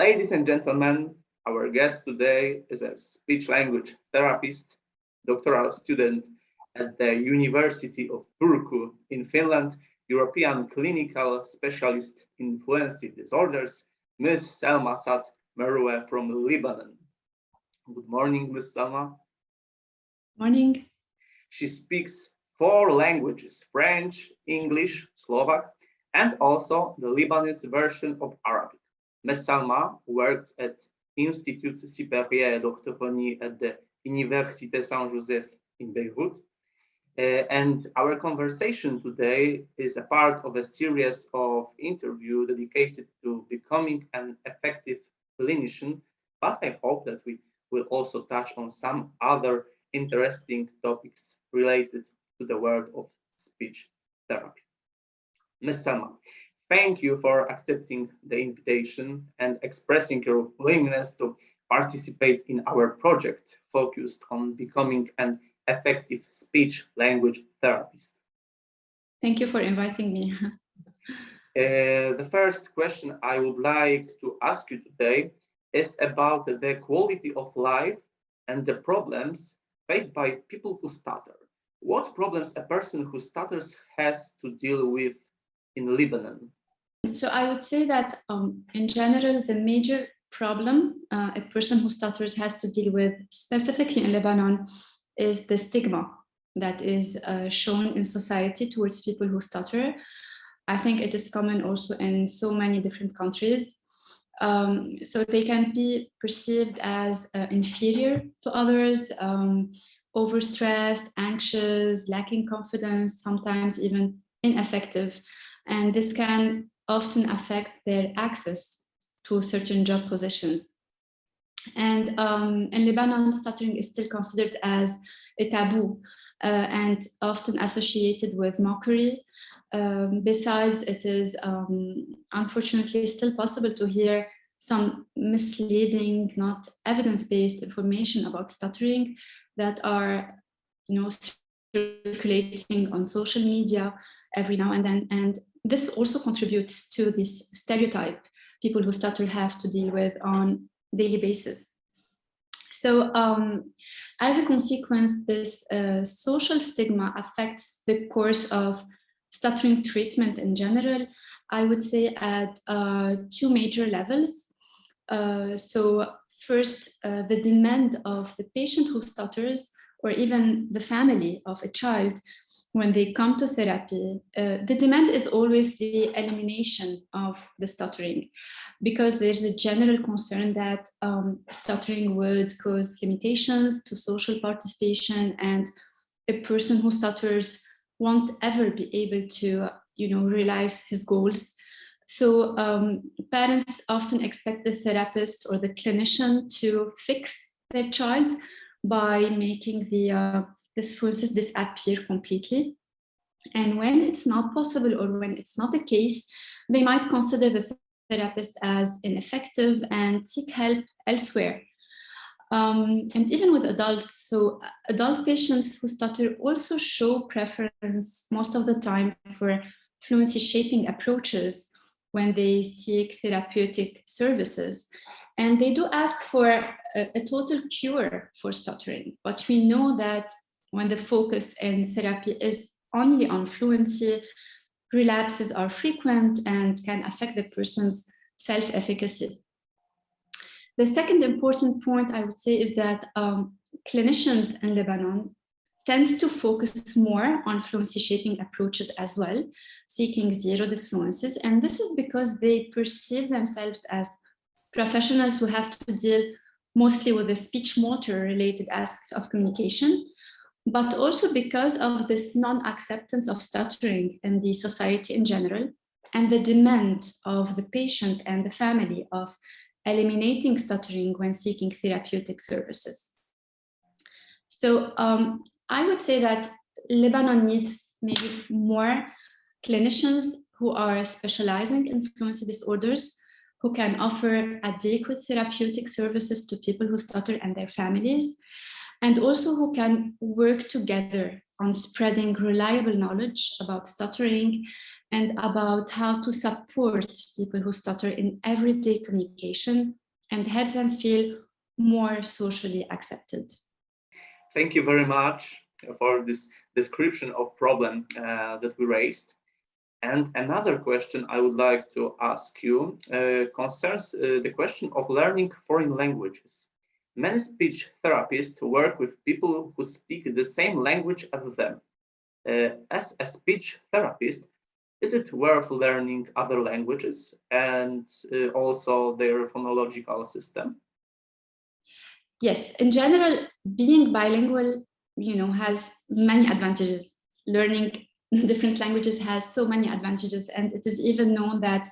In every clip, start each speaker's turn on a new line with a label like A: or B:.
A: Ladies and gentlemen, our guest today is a speech language therapist, doctoral student at the University of Turku in Finland, European clinical specialist in fluency disorders, Ms. Selma Saad Merouwe from Lebanon. Good morning, Ms. Selma.
B: Morning.
A: She speaks 4 languages, French, English, Slovak, and also the Lebanese version of Arabic. Ms. Selma works at Institut Supérieur d'Orthophonie at the Université Saint Joseph in Beirut. And our conversation today is a part of a series of interviews dedicated to becoming an effective clinician, but I hope that we will also touch on some other interesting topics related to the world of speech therapy. Ms. Selma, thank you for accepting the invitation and expressing your willingness to participate in our project focused on becoming an effective speech language therapist.
B: Thank you for inviting me.
A: The first question I would like to ask you today is about the quality of life and the problems faced by people who stutter. What problems a person who stutters has to deal with in Lebanon?
B: So I would say that in general, the major problem a person who stutters has to deal with, specifically in Lebanon, is the stigma that is shown in society towards people who stutter. I think it is common also in so many different countries. So they can be perceived as inferior to others, overstressed, anxious, lacking confidence, sometimes even ineffective. And this can often affect their access to certain job positions. And in Lebanon, stuttering is still considered as a taboo and often associated with mockery. Besides, it is unfortunately still possible to hear some misleading, not evidence-based information about stuttering that are, circulating on social media every now and then. And this also contributes to this stereotype people who stutter have to deal with on a daily basis. So as a consequence, this social stigma affects the course of stuttering treatment in general, I would say at 2 major levels. So first, the demand of the patient who stutters, or even the family of a child, when they come to therapy, the demand is always the elimination of the stuttering, because there's a general concern that stuttering would cause limitations to social participation, and a person who stutters won't ever be able to, realize his goals. So parents often expect the therapist or the clinician to fix their child by making the fluencies disappear completely. And when it's not possible, or when it's not the case, they might consider the therapist as ineffective and seek help elsewhere. And even with adults, so adult patients who stutter also show preference most of the time for fluency shaping approaches when they seek therapeutic services. And they do ask for a total cure for stuttering. But we know that when the focus in therapy is only on fluency, relapses are frequent and can affect the person's self-efficacy. The second important point I would say is that clinicians in Lebanon tend to focus more on fluency shaping approaches as well, seeking zero disfluencies. And this is because they perceive themselves as professionals who have to deal mostly with the speech motor related aspects of communication, but also because of this non-acceptance of stuttering in the society in general, and the demand of the patient and the family of eliminating stuttering when seeking therapeutic services. So I would say that Lebanon needs maybe more clinicians who are specializing in fluency disorders, who can offer adequate therapeutic services to people who stutter and their families, and also who can work together on spreading reliable knowledge about stuttering and about how to support people who stutter in everyday communication and help them feel more socially accepted.
A: Thank you very much for this description of problem that we raised. And another question I would like to ask you concerns the question of learning foreign languages. Many speech therapists work with people who speak the same language as them. As a speech therapist, is it worth learning other languages and also their phonological system?
B: Yes, in general, being bilingual, has many advantages. Learning different languages has so many advantages, and it is even known that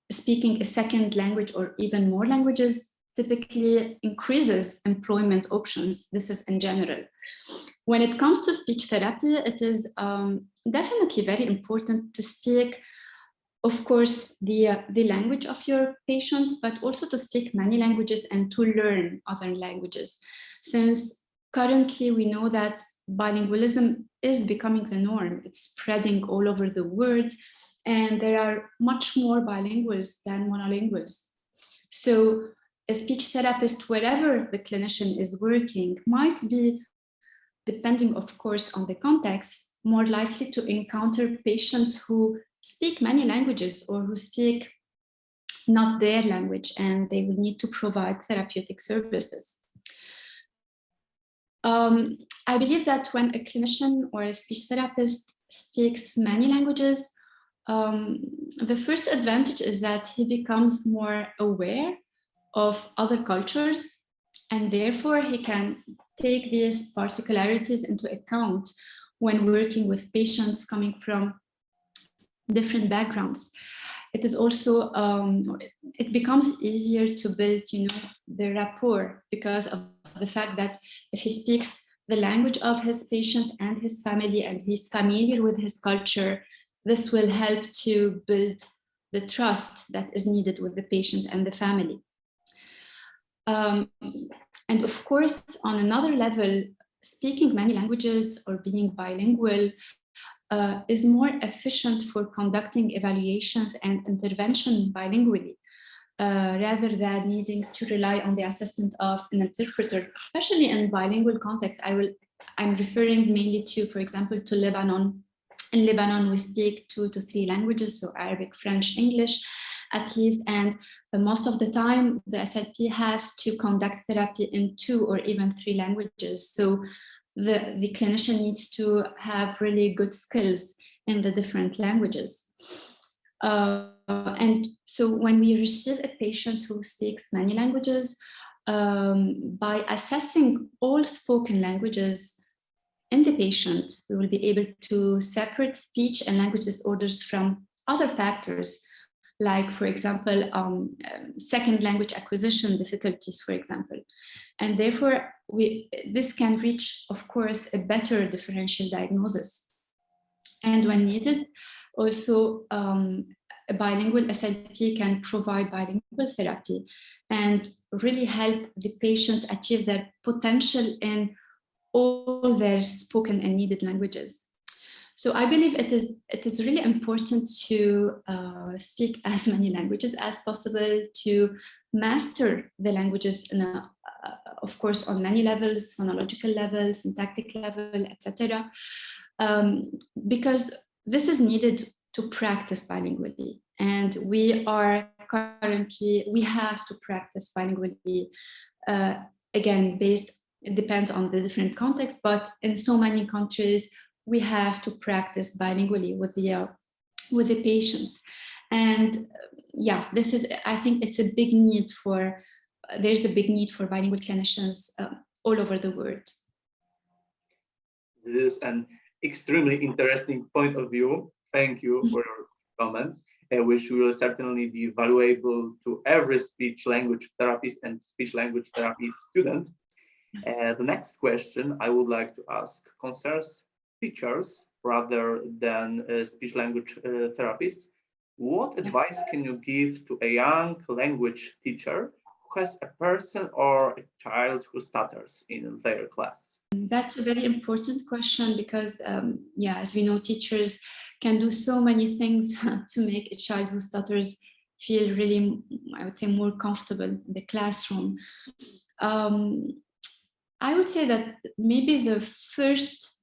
B: speaking a second language or even more languages typically increases employment options. This is in general. When it comes to speech therapy, it is definitely very important to speak, of course, the language of your patient, but also to speak many languages and to learn other languages. Since currently we know that bilingualism is becoming the norm, it's spreading all over the world, and there are much more bilinguals than monolinguals. So a speech therapist, wherever the clinician is working, might be, depending of course on the context, more likely to encounter patients who speak many languages or who speak not their language, and they will need to provide therapeutic services. I believe that when a clinician or a speech therapist speaks many languages, the first advantage is that he becomes more aware of other cultures, and therefore he can take these particularities into account when working with patients coming from different backgrounds. It is also, it becomes easier to build, the rapport, because of the fact that if he speaks the language of his patient and his family and he's familiar with his culture, this will help to build the trust that is needed with the patient and the family. And of course, on another level, speaking many languages or being bilingual is more efficient for conducting evaluations and intervention bilingually, rather than needing to rely on the assistance of an interpreter, especially in bilingual context. I'm referring mainly to, for example, to Lebanon. In Lebanon, we speak 2 to 3 languages, so Arabic, French, English, at least, and most of the time the SLP has to conduct therapy in 2 or even 3 languages. So the clinician needs to have really good skills in the different languages. And so when we receive a patient who speaks many languages, by assessing all spoken languages in the patient, we will be able to separate speech and language disorders from other factors, like, for example, second language acquisition difficulties, for example. And therefore, this can reach, of course, a better differential diagnosis. And when needed, also, a bilingual SLP can provide bilingual therapy and really help the patient achieve their potential in all their spoken and needed languages. So I believe it is really important to speak as many languages as possible, to master the languages, of course, on many levels, phonological level, syntactic level, etc. Because this is needed to practice bilingually. And we have to practice bilingually, again, it depends on the different context, but in so many countries, we have to practice bilingually with the patients. And yeah, I think it's a big need there's a big need for bilingual clinicians all over the world.
A: This is an extremely interesting point of view. Thank you for your comments, which will certainly be valuable to every speech language therapist and speech language therapy student. The next question I would like to ask concerns teachers rather than speech language therapists. What advice can you give to a young language teacher who has a person or a child who stutters in their class?
B: That's a very important question because, yeah, as we know, teachers can do so many things to make a child who stutters feel really, I would say, more comfortable in the classroom. I would say that maybe the first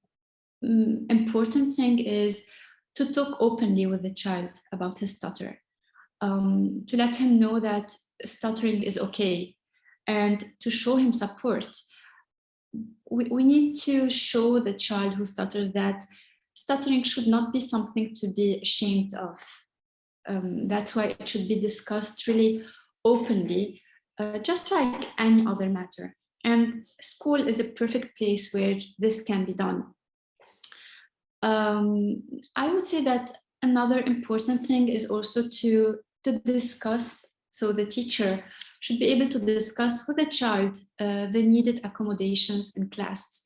B: important thing is to talk openly with the child about his stutter, to let him know that stuttering is okay, and to show him support. We need to show the child who stutters that stuttering should not be something to be ashamed of. That's why it should be discussed really openly, just like any other matter. And school is a perfect place where this can be done. I would say that another important thing is also to discuss, so the teacher should be able to discuss with the child the needed accommodations in class.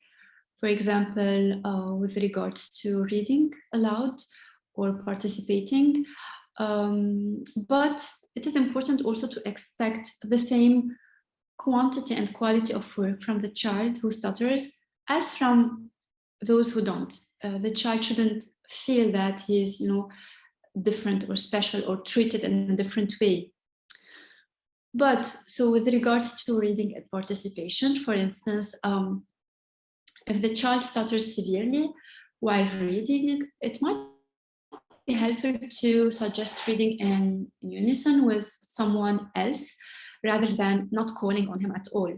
B: For example, with regards to reading aloud or participating. But it is important also to expect the same quantity and quality of work from the child who stutters as from those who don't. The child shouldn't feel that he's, different or special or treated in a different way. But so with regards to reading and participation, for instance, if the child stutters severely while reading, it might be helpful to suggest reading in unison with someone else rather than not calling on him at all.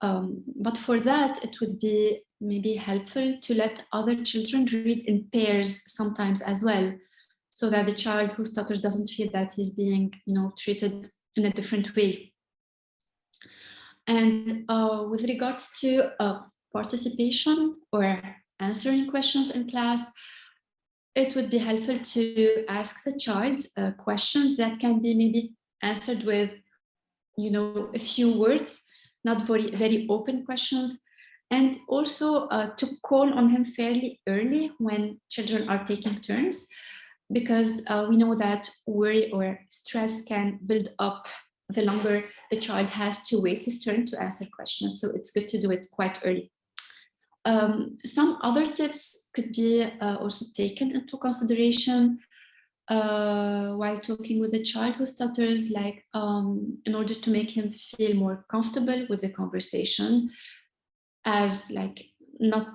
B: But for that, it would be maybe helpful to let other children read in pairs sometimes as well, so that the child who stutters doesn't feel that he's being, treated in a different way. And with regards to participation or answering questions in class, it would be helpful to ask the child questions that can be maybe answered with, a few words, not very open questions, and also to call on him fairly early when children are taking turns, because we know that worry or stress can build up the longer the child has to wait his turn to answer questions. So it's good to do it quite early. Some other tips could be also taken into consideration while talking with a child who stutters, like in order to make him feel more comfortable with the conversation, as like not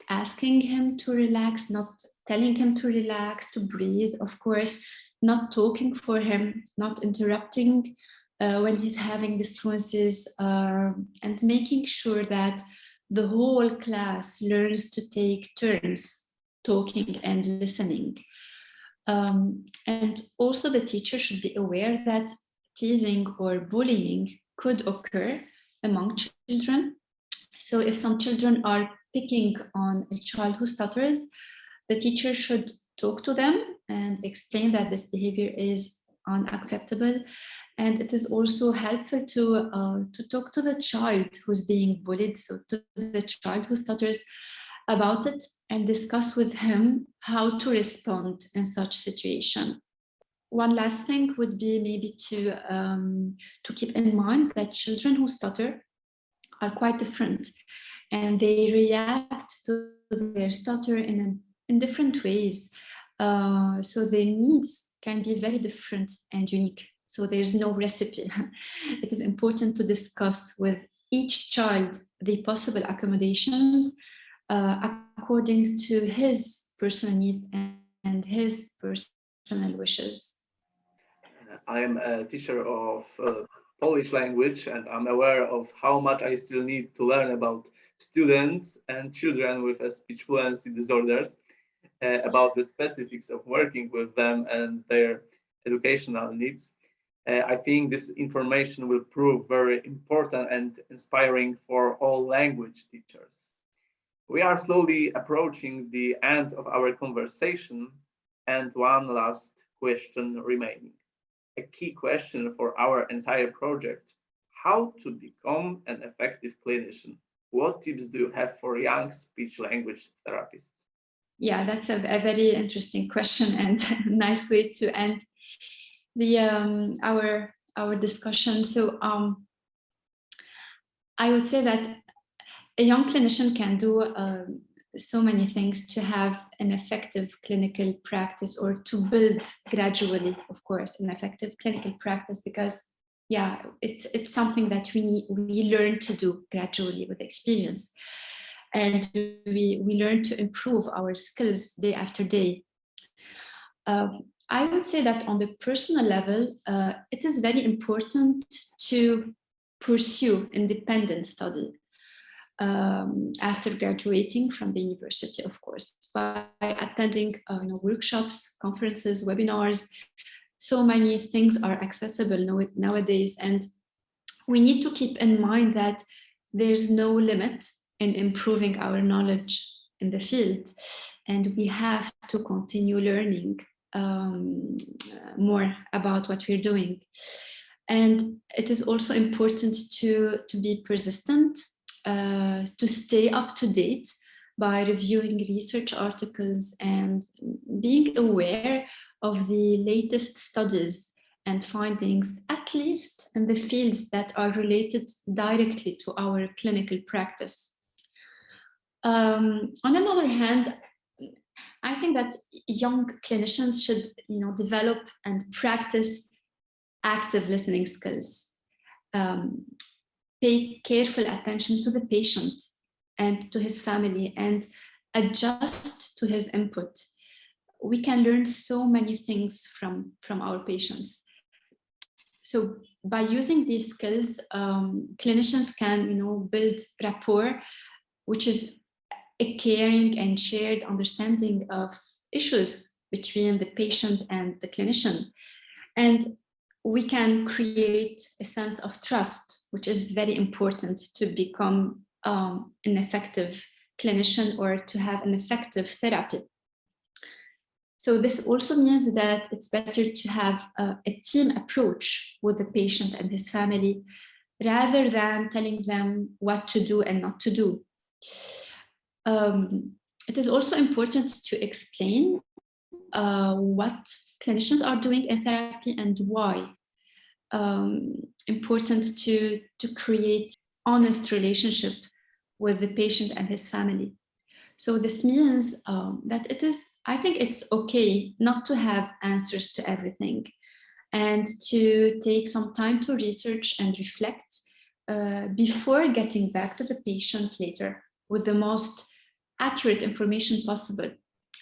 B: asking him to relax, not telling him to relax, to breathe, of course, not talking for him, not interrupting when he's having disfluencies, and making sure that the whole class learns to take turns talking and listening. And also the teacher should be aware that teasing or bullying could occur among children. So if some children are picking on a child who stutters, the teacher should talk to them and explain that this behavior is unacceptable. And it is also helpful to talk to the child who's being bullied, so to the child who stutters, about it and discuss with him how to respond in such situation. One last thing would be maybe to keep in mind that children who stutter are quite different, and they react to their stutter in different ways. So their needs can be very different and unique. So there's no recipe. It is important to discuss with each child the possible accommodations according to his personal needs and his personal wishes.
A: I am a teacher of Polish language, and I'm aware of how much I still need to learn about students and children with speech fluency disorders, about the specifics of working with them and their educational needs. I think this information will prove very important and inspiring for all language teachers. We are slowly approaching the end of our conversation, and one last question remaining. A key question for our entire project: how to become an effective clinician? What tips do you have for young speech language therapists?
B: Yeah, that's a very interesting question and nice way to end the our discussion. So I would say that a young clinician can do so many things to have an effective clinical practice, or to build gradually, of course, an effective clinical practice, because yeah, it's something that we learn to do gradually with experience, and we learn to improve our skills day after day. I would say that on the personal level, it is very important to pursue independent study after graduating from the university, of course, by attending workshops, conferences, webinars. So many things are accessible nowadays, and we need to keep in mind that there's no limit in improving our knowledge in the field, and we have to continue learning more about what we're doing. And it is also important to be persistent, to stay up to date by reviewing research articles and being aware of the latest studies and findings, at least in the fields that are related directly to our clinical practice. On another hand, I think that young clinicians should, develop and practice active listening skills. Pay careful attention to the patient and to his family, and adjust to his input. We can learn so many things from our patients. So by using these skills, clinicians can, build rapport, which is a caring and shared understanding of issues between the patient and the clinician. And we can create a sense of trust, which is very important to become an effective clinician or to have an effective therapy. So this also means that it's better to have a team approach with the patient and his family, rather than telling them what to do and not to do. It is also important to explain what clinicians are doing in therapy and why. Important to create honest relationship with the patient and his family. So this means that I think it's okay not to have answers to everything, and to take some time to research and reflect before getting back to the patient later with the most accurate information possible.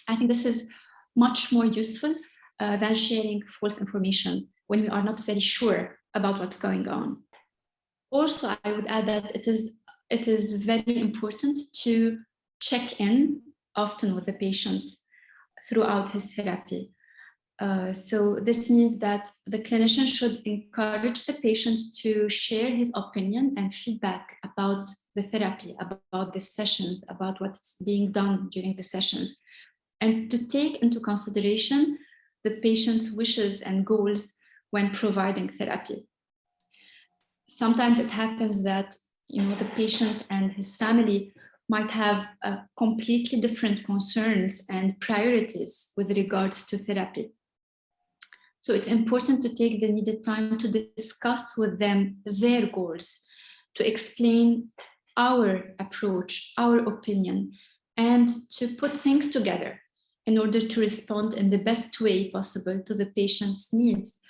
B: I think this is much more useful than sharing false information when we are not very sure about what's going on. Also, I would add that it is very important to check in often with the patient throughout his therapy. So this means that the clinician should encourage the patients to share his opinion and feedback about the therapy, about the sessions, about what's being done during the sessions, and to take into consideration the patient's wishes and goals when providing therapy. Sometimes it happens that the patient and his family might have completely different concerns and priorities with regards to therapy. So it's important to take the needed time to discuss with them their goals, to explain our approach, our opinion, and to put things together in order to respond in the best way possible to the patient's needs,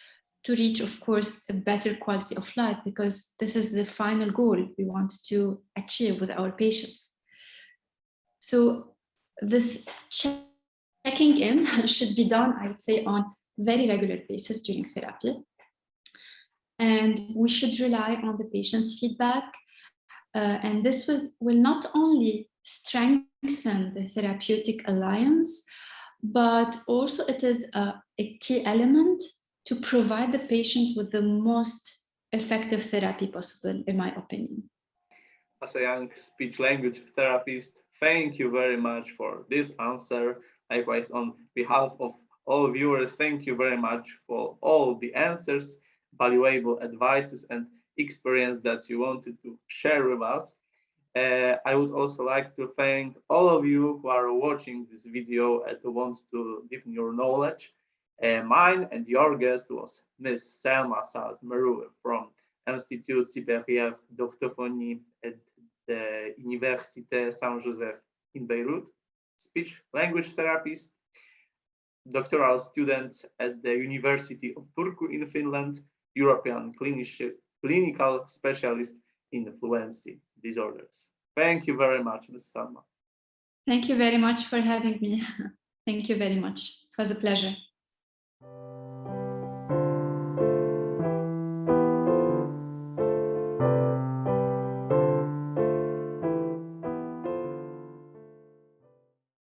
B: to reach, of course, a better quality of life, because this is the final goal we want to achieve with our patients. So this checking in should be done, I would say, on very regular basis during therapy. And we should rely on the patient's feedback. And this will not only strengthen the therapeutic alliance, but also it is a key element to provide the patient with the most effective therapy possible, in my opinion.
A: As a young speech language therapist, thank you very much for this answer. Likewise, on behalf of all viewers, thank you very much for all the answers, valuable advices, and experience that you wanted to share with us. I would also like to thank all of you who are watching this video and who want to deepen your knowledge. Mine and your guest was Ms. Selma Saad Merouwe from Institut Supérieur d'Orthophonie et the Université Saint-Joseph in Beirut, speech language therapist, doctoral student at the University of Turku in Finland, European clinical specialist in fluency disorders. Thank you very much, Ms. Selma.
B: Thank you very much for having me. Thank you very much. It was a pleasure.